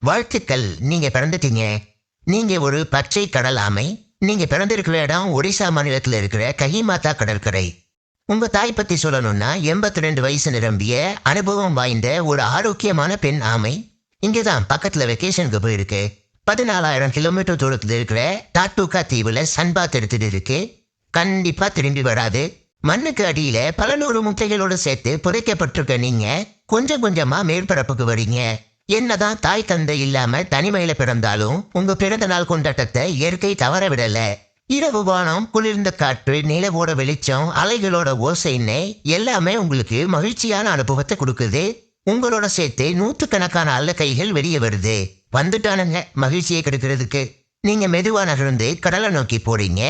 வாழ்த்துக்கள், நீங்க பிறந்துட்டீங்க. நீங்க ஒரு பச்சை கடல் ஆமை. நீங்க பிறந்திருக்கிற இடம் ஒரிசா மாநிலத்தில் இருக்கிற கஹிமாத்தா கடற்கரை. உங்க தாய் பத்தி சொல்லணும்னா 82 வயசு நிரம்பிய அனுபவம் வாய்ந்த ஒரு ஆரோக்கியமான பெண் ஆமை. இங்கதான் பக்கத்துல வெக்கேஷனுக்கு போயிருக்கு. 14,000 கிலோமீட்டர் தூரத்துல இருக்கிற டாட்டூக்கா தீவுல சன்பாத் எடுத்துட்டு இருக்கு. கண்டிப்பா திரும்பி வராது. மண்ணுக்கு அடியில பல நூறு முட்டைகளோடு சேர்த்து புதைக்கப்பட்டிருக்க நீங்க கொஞ்சம் கொஞ்சமா மேற்பரப்புக்கு வரீங்க. என்னதான் தாய் தந்தை இல்லாம தனிமையில பிறந்தாலும் உங்க பிறந்த நாள் கொண்டாட்டத்தை இயற்கை தவற விடல. இரவு வானம், குளிர்ந்த காற்று, நிலவோட வெளிச்சம், அலைகளோட ஓசைன்னு எல்லாமே உங்களுக்கு மகிழ்ச்சியான அனுபவத்தை கொடுக்குது. உங்களோட சேர்த்து நூற்றுக்கணக்கான அல்ல கைகள் வெளியே வருது. வந்துட்டானுங்க மகிழ்ச்சியை கெடுக்கிறதுக்கு. நீங்க மெதுவா நகர்ந்து கடலை நோக்கி போறீங்க.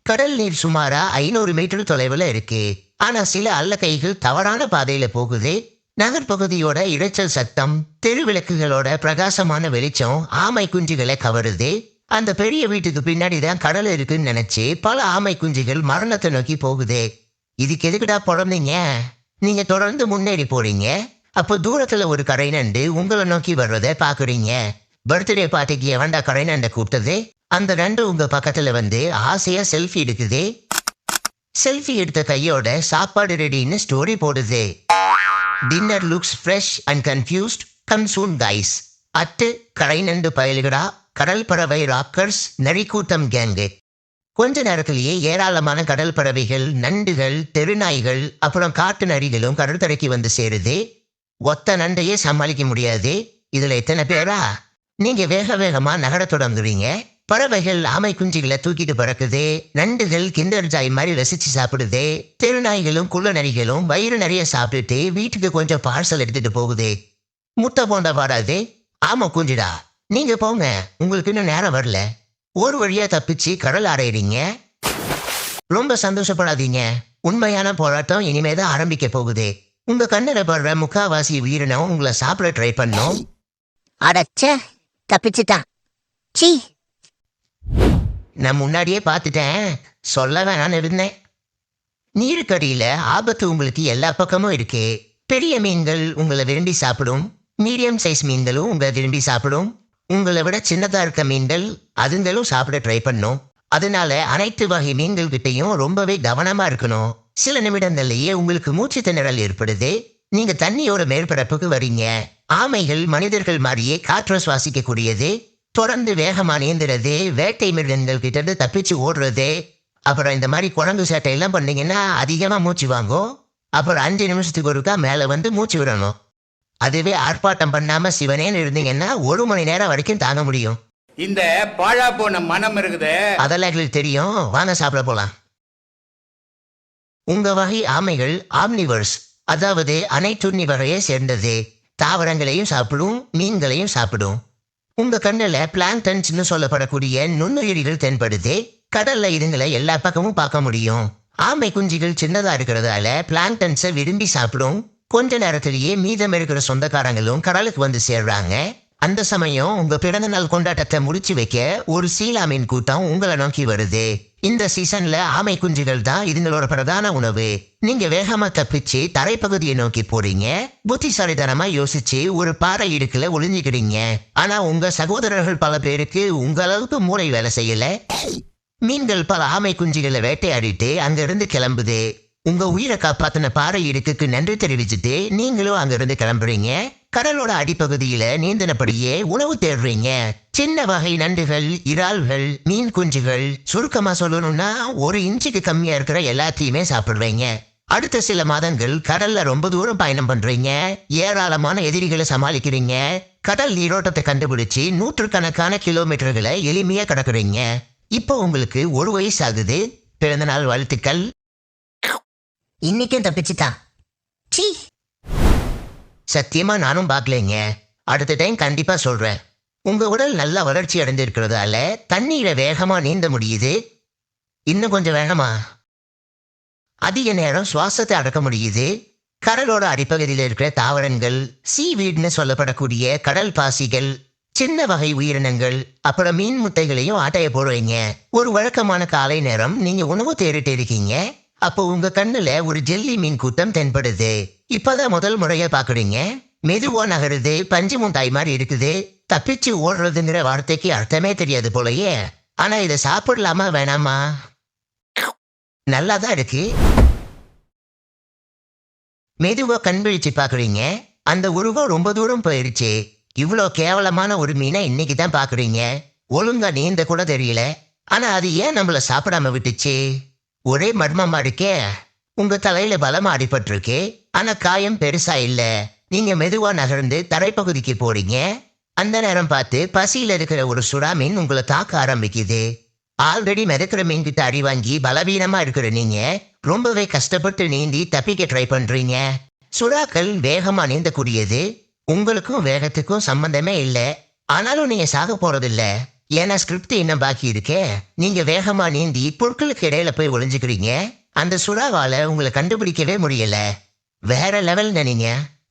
கடல் நீர் சுமாரா 500 மீட்டர் தொலைவில் இருக்கு. ஆனா சில அல்ல கைகள் தவறான பாதையில போகுது. நகர்பகுதியோட இரைச்சல் சத்தம், தெருவிளக்குகளோட பிரகாசமான வெளிச்சம் ஆமை குஞ்சுகளை கவருது. அந்த பெரிய வீட்டுக்கு பின்னாடி தான் கடல் இருக்குன்னு நினைச்சு பல ஆமை குஞ்சுகள் மரணத்தை நோக்கி போகுது. இதுக்கு எதுக்குடா பிறந்தீங்க? நீங்க தொடர்ந்து முன்னேறி போறீங்க. அப்போ தூரத்துல ஒரு கரை நண்டு உங்களை நோக்கி வர்றதை பாக்குறீங்க. பர்த்டே பார்ட்டிக்கு எவன்டா கரை நண்டை கூப்பிட்டது? அந்த நண்டு உங்க பக்கத்துல வந்து ஆசையா செல்ஃபி எடுக்குது. செல்ஃபி எடுத்த கையோட சாப்பாடு ரெடின்னு ஸ்டோரி போடுது. Dinner looks fresh and confused. Come soon guys. At கரை நண்டு பயலுகடா, கடல் பறவை ராக்கர்ஸ், நரிக்கூட்டம் கேங்கு. கொஞ்ச நேரத்திலேயே ஏராளமான கடல் பறவைகள், நண்டுகள், தெருநாய்கள், அப்புறம் காட்டு நரிகளும் கடற்கரைக்கு வந்து சேருது. ஒத்த நண்டையே சமாளிக்க முடியாது. இதுல எத்தனை பேரா? நீங்க வேக வேகமா நகர தொடங்குறீங்க. பறவைகள் ஆமை குஞ்சுகளை தூக்கிட்டு பறக்குது. நண்டுகள் கிண்டர் ஜாய் மாதிரி ரசிச்சு சாப்பிடுது. தெருநாய்களும் குள்ள நரிகளும் வயிறு நிறைய சாப்பிட்டுட்டு வீட்டுக்கு கொஞ்சம் பார்சல் எடுத்துட்டு போகுது. முட்டை போண்டா வாடாது. ஆமா குஞ்சுடா, நீங்க போங்க, உங்களுக்கு இன்னும் நேரம் வரல. ஒரு வழியா தப்பிச்சு கடல் அடையிறீங்க. ரொம்ப சந்தோஷப்படாதீங்க. உண்மையான போராட்டம் இனிமேதான் ஆரம்பிக்க போகுது. உங்க கண்ணில படுற முக்காவாசி உயிரினம் உங்களை சாப்பிட ட்ரை பண்ணும். அடச்ச, தப்பிச்சுட்டான். சீ, நான் முன்னாடியே பார்த்துட்டேன், சொல்ல வேணான்னு இருந்தேன். நீருக்கடியில ஆபத்து உங்களுக்கு எல்லா பக்கமும் இருக்கு. பெரிய மீன்கள் உங்களை விரும்பி சாப்பிடும். மீடியம் சைஸ் மீன்களும் உங்களை விரும்பி சாப்பிடும். உங்களை விட சின்னதா இருக்க மீன்கள் அதுங்களும் சாப்பிட ட்ரை பண்ணும். அதனால அனைத்து வகை மீன்கள் கிட்டையும் ரொம்பவே கவனமா இருக்கணும். சில நிமிடங்கள்லயே உங்களுக்கு மூச்சு திணறல் ஏற்படுது. நீங்க தண்ணியோட மேற்பரப்புக்கு வரீங்க. ஆமைகள் மனிதர்கள் மாதிரியே காற்றை சுவாசிக்க கூடியது. தொடர்ந்து வேகமா நீந்துறது, வேட்டை மிருகங்கள் கிட்ட இருந்து தப்பிச்சு ஓடுறது. அப்புறம் இந்த மாதிரி குரங்கு சேட்டை எல்லாம் பண்ணீங்கன்னா அதிகமா மூச்சு வாங்கும். அப்புறம் 5 நிமிஷத்துக்கு ஒருக்கா மேல வந்து மூச்சு விடணும். அதுவே ஆர்ப்பாட்டம் பண்ணாம சிவனேன்னு இருந்தீங்கன்னா 1 மணி நேரம் வரைக்கும் தாங்க முடியும். இந்த பாழா போன மனம் இருக்குது. அதெல்லாம் எங்களுக்கு தெரியும். வாங்க சாப்பிட போலாம். உங்க வகை ஆமைகள் ஆம்னிவர்ஸ், அதாவது அனைத்துண்ணி வகையை சேர்ந்தது. தாவரங்களையும் சாப்பிடும், மீன்களையும் சாப்பிடும். உங்க கண்ணுல பிளாங்டன்ஸ்னு சொல்லப்படக்கூடிய நுண்ணுயிரிகள் தென்படுது. கடல்ல இதுங்களை எல்லா பக்கமும் பார்க்க முடியும். ஆமை குஞ்சுகள் சின்னதா இருக்கிறதால பிளாங்டன்ஸை விரும்பி சாப்பிடும். கொஞ்ச நேரத்திலேயே மீதம் இருக்கிற சொந்தக்காரங்களும் கடலுக்கு வந்து சேர்றாங்க. அந்த சமயம் உங்க பிறந்த நாள் கொண்டாட்டத்தை முடிச்சு வைக்க ஒரு சீலாமீன் கூட்டம் உங்களை நோக்கி வருது. இந்த சீசன்ல ஆமை குஞ்சுகள் தான் இதுங்களோட பிரதான உணவு. நீங்க வேகமா தப்பிச்சு தரைப்பகுதியை நோக்கி போறீங்க. புத்திசாலித்தனமா யோசிச்சு ஒரு பாறை இடுக்குல ஒளிஞ்சுக்கிறீங்க. ஆனா உங்க சகோதரர்கள் பல பேருக்கு உங்க அளவுக்கு மூளை வேலை செய்யல. மீன்கள் பல ஆமை குஞ்சுகளை வேட்டையாடிட்டு அங்க இருந்து கிளம்புது. உங்க உயிரை காப்பாத்தின பாறை இடுக்குக்கு நன்றி தெரிவிச்சுட்டு நீங்களும் அங்கிருந்து கிளம்புறீங்க. கடலோட அடிப்பகுதியில நீந்தினபடியே உணவு தேடுறீங்க. சின்ன வகை நண்டுகள், இறால்கள், மீன் குஞ்சுகள், சுருக்கமா சொல்லணும்னா 1 இன்ச்சுக்கு கம்மியா இருக்கிற எல்லாத்தையுமே சாப்பிடுறீங்க. அடுத்த சில மாதங்கள் கடல்ல ரொம்ப தூரம் பயணம் பண்றீங்க. ஏராளமான எதிரிகளை சமாளிக்கிறீங்க. கடல் நீரோட்டத்தை கண்டுபிடிச்சு நூற்றுக்கணக்கான கிலோமீட்டர்களை எளிமையா கடக்குறீங்க. இப்போ உங்களுக்கு 1 வயசு ஆகுது. பிறந்த நாள் வாழ்த்துக்கள். இன்னைக்கும் தப்பிச்சுட்டான். சீ, சத்தியமா நானும் பார்க்கலைங்க. அடுத்த டைம் கண்டிப்பா சொல்றேன். உங்க உடல் நல்லா வளர்ச்சி அடைந்திருக்கிறதால தண்ணீரை வேகமா நீந்த முடியுது. இன்னும் கொஞ்சம் வேகமா. அதிக நேரம் சுவாசத்தை அடக்க முடியுது. கடலோட அடிப்பகுதியில் இருக்கிற தாவரங்கள், சீவீட்னு சொல்லப்படக்கூடிய கடல் பாசிகள், சின்ன வகை உயிரினங்கள், அப்புறம் மீன் முட்டைகளையும் ஆட்டைய போடுவீங்க. ஒரு வழக்கமான காலை நேரம் நீங்க உணவு தேடிட்டு இருக்கீங்க. அப்போ உங்க கண்ணுல ஒரு ஜெல்லி மீன் கூட்டம் தென்படுது. இப்பதான் முதல் முறையா பாக்குறீங்க. மெதுவா நகருது, பஞ்சு முட்டாய் மாதிரி இருக்குது. தப்பிச்சு ஓடுறதுங்கிற வார்த்தைக்கு அர்த்தமே தெரியாது போலயே. ஆனா இதை சாப்பிடலாமா வேணாமா? நல்லாதான் இருக்கு. மெதுவா கண் விழிச்சு பாக்குறீங்க. அந்த உருவம் ரொம்ப தூரம் போயிருச்சு. இவ்வளோ கேவலமான ஒரு மீனை இன்னைக்கு தான் பாக்குறீங்க. ஒழுங்கா நீந்த கூட தெரியல. ஆனா அது ஏன் நம்மள சாப்பிடாம விட்டுச்சு? ஒரே மர்மமா இருக்கே. உங்க தலையில பலமா அடிபட்டிருக்கு. ஆனா காயம் பெருசா இல்ல. நீங்க மெதுவா நகர்ந்து தரைப்பகுதிக்கு போறீங்க. அந்த நேரம் பார்த்து பசியில இருக்கிற ஒரு சுறா மீன் உங்களை தாக்க ஆரம்பிக்குது. ஆல்ரெடி மிதக்கிற மீன் கிட்ட அடி வாங்கி பலவீனமா இருக்கிற நீங்க ரொம்பவே கஷ்டப்பட்டு நீந்தி தப்பிக்க ட்ரை பண்றீங்க. சுறாக்கள் வேகமா நீந்தக்கூடியது. உங்களுக்கும் வேகத்துக்கும் சம்பந்தமே இல்லை. ஆனாலும் நீங்க சாக போறதில்ல. ஏன்னா ஸ்கிரிப்ட் இன்னும் பாக்கி இருக்கே. நீங்க வேகமா நீந்தி பொருட்களுக்கு இடையில போய் ஒளிஞ்சுக்கிறீங்க. அந்த சுறாவால உங்களை கண்டுபிடிக்கவே முடியல. வேற லெவல் நீங்க.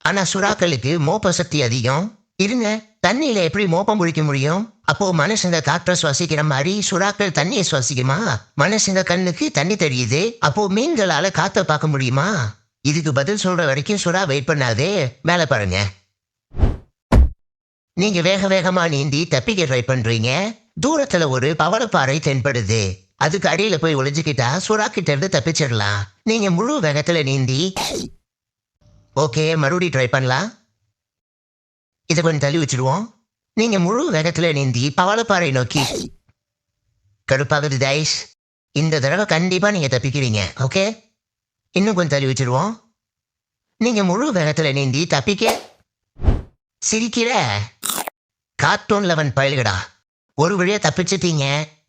ஆனா சுறாக்களுக்கு மோப்ப சக்தி அதிகம். இருங்க, தண்ணியில எப்படி மோப்பம் பிடிக்க முடியும்? அப்போ மனுஷங்க காற்றை சுவாசிக்கிற மாதிரி சுறாக்கள் தண்ணியை சுவாசிக்குமா? மனுஷங்க கண்ணுக்கு தண்ணி தெரியுது. அப்போ மீன்களால காத்த பார்க்க முடியுமா? இதுக்கு பதில் சொல்ற வரைக்கும் சுறா வெயிட் பண்ணாதே. மேல பாருங்க. நீங்க வேக வேகமா நீந்தி தப்பிக்க ட்ரை பண்றீங்க. தூரத்துல ஒரு பவளப்பாறை தென்படுது. அதுக்கு அடியில போய் ஒளிஞ்சுக்கிட்டா சுறா கிட்ட இருந்து தப்பிச்சிடலாம். நீங்க முழு வேகத்துல நீந்தி ஓகே மறுபடியும் ட்ரை பண்ணலாம். இதை கொஞ்சம் தள்ளி வச்சிடுவோம். நீங்க முழு வேகத்துல நீந்தி பவளப்பாறை நோக்கி கடுப்பாகுது டைஸ். இந்த தடவை கண்டிப்பா நீங்க தப்பிக்கிறீங்க. ஓகே, இன்னும் கொஞ்சம் தள்ளி வச்சிடுவோம். நீங்க முழு வேகத்துல நீந்தி தப்பிக்க சிரிக்கிற கார்ட்டூன் 11 பயல்கடா. ஒரு வழியா தப்பிச்சிட்டீங்க.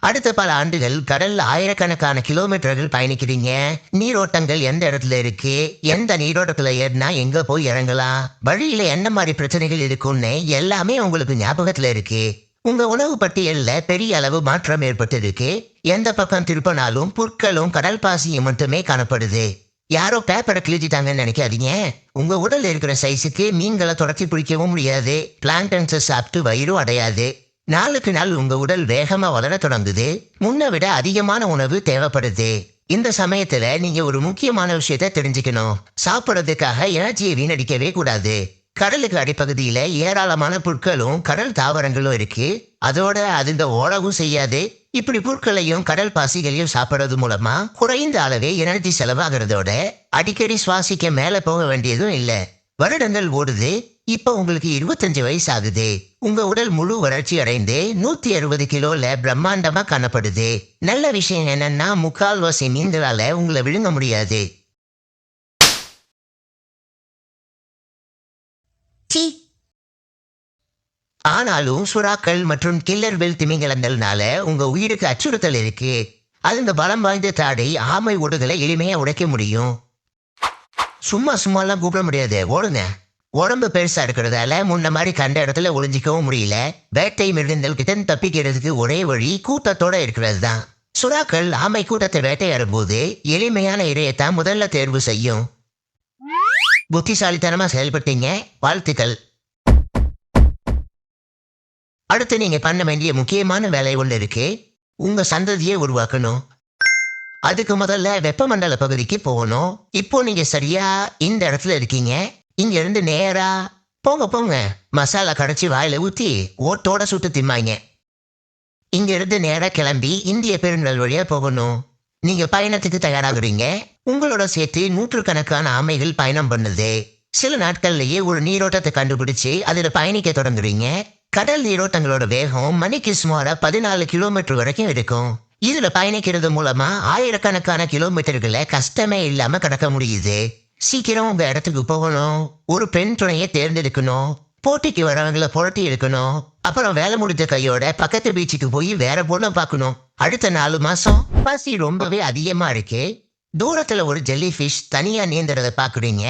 அடுத்த பல ஆண்டுகள் கடல்ல ஆயிரக்கணக்கான கிலோமீட்டர்கள் பயணிக்கிறீங்க. நீரோட்டங்கள் எந்த இடத்துல இருக்கு, எந்த நீரோட்டத்துல ஏறினா எங்க போய் இறங்கலாம், வழியில என்ன மாதிரி பிரச்சனைகள் இருக்குன்னு எல்லாமே உங்களுக்கு ஞாபகத்துல இருக்கு. உங்க உணவு பட்டியல்ல பெரிய அளவு மாற்றம் ஏற்பட்டு இருக்கு. எந்த பக்கம் திருப்பினாலும் புற்களும் கடல் பாசியும் மட்டுமே காணப்படுது. யாரோ பேப்பரை கிழிச்சிட்டாங்கன்னு நினைக்காதீங்க. உங்க உடல் இருக்கிற சைஸுக்கு மீன்களை தொடர்ச்சி பிடிக்கவும் முடியாது. பிளான்டன்ஸை சாப்பிட்டு வயிறும் அடையாது. நாளுக்கு நாள் உங்க உடல் வேகமா வளர தொடங்குது. முன்ன விட அதிகமான உணவு தேவைப்படுது. இந்த சமயத்துல நீங்க ஒரு முக்கியமான விஷயத்த தெரிஞ்சுக்கணும். சாப்பிட்றதுக்காக எனர்ஜியை வீணடிக்கவே கூடாது. கடலுக்கு அடிப்பகுதியில ஏராளமான புற்களும் கடல் தாவரங்களும் இருக்கு. அதோட அதுங்க ஓடவும் செய்யாது. இப்படி புற்களையும் கடல் பாசிகளையும் சாப்பிட்றது மூலமா குறைந்த அளவே எனர்ஜி செலவாகிறதோட அடிக்கடி சுவாசிக்க மேல போக வேண்டியதும் இல்லை. வருடங்கள் ஓடுது. இப்ப உங்களுக்கு 25 வயசு ஆகுது. உங்க உடல் முழு வளர்ச்சி அடைந்து 160 கிலோல பிரம்மாண்டமா காணப்படுது. நல்ல விஷயம் என்னன்னா முக்கால்வாசி மீன்களால உங்களை விழுங்க முடியாது. சீ. ஆனாலும் சுறாக்கள் மற்றும் கில்லர் வெல் திமிங்கலங்கள்னால உங்க உயிருக்கு அச்சுறுத்தல் இருக்கு. அதுங்க பலம் வாய்ந்த தாடை ஆமை ஓடுகளை எளிமையா உடைக்க முடியும். சும்மாலாம் கூப்பிட முடியாது. ஓடுங்க. உடம்பு பெருசா இருக்கிறதால முன்ன மாதிரி கண்ட இடத்துல ஒளிஞ்சிக்கவும் முடியல. வேட்டை மிருகங்கள் கிட்ட தப்பிக்கிறதுக்கு ஒரே வழி கூட்டத்தோட இருக்கிறது தான். சுறாக்கள் ஆமை கூட்டத்தை வேட்டையாடும் போது எளிமையான இரையத்தான் முதல்ல தேர்வு செய்யும். புத்திசாலித்தனமா செயல்பட்டீங்க. வாழ்த்துக்கள். அடுத்து நீங்க பண்ண வேண்டிய முக்கியமான வேலை ஒன்று இருக்கு. உங்க சந்ததியை உருவாக்கணும். அதுக்கு முதல்ல வெப்பமண்டல பகுதிக்கு போகணும். இப்போ நீங்க சரியா இந்த இடத்துல இருக்கீங்க. இங்க இருந்து நேரா போங்க. மசாலா கடைச்சி வாயில ஊத்தி ஓட்டோட சுட்டு திம்மாங்க. இங்க இருந்து நேரா கிளம்பி இந்திய பெருங்கடல் வழியா போகணும். நீங்க பயணத்துக்கு தயாராகிறீங்க. உங்களோட சேர்த்து நூற்றுக்கணக்கான ஆமைகள் பயணம் பண்ணுது. சில நாட்கள்லயே ஒரு நீரோட்டத்தை கண்டுபிடிச்சு அதுல பயணிக்க தொடங்குறீங்க. கடல் நீரோட்டங்களோட வேகம் மணிக்கு சுமாரா 14 கிலோமீட்டர் வரைக்கும் இருக்கும். இதுல பயணிக்கிறது மூலமா ஆயிரக்கணக்கான கிலோமீட்டர்களை கஷ்டமே இல்லாம கடக்க முடியுது. சீக்கிரம் உங்க இடத்துக்கு போகணும். ஒரு பெண் துணையை தேர்ந்தெடுக்கணும். போட்டிக்கு வரவங்களை புரட்டி எடுக்கணும். அப்புறம் வேலை முடிஞ்ச கையோட பக்கத்து பீச்சுக்கு போய் வேற பொண்ணை பார்க்கணும். அடுத்த 4 மாசம் பசி ரொம்பவே அதிகமா இருக்கு. தூரத்துல ஒரு ஜெல்லி ஃபிஷ் தனியா நீந்துறத பாக்குறீங்க.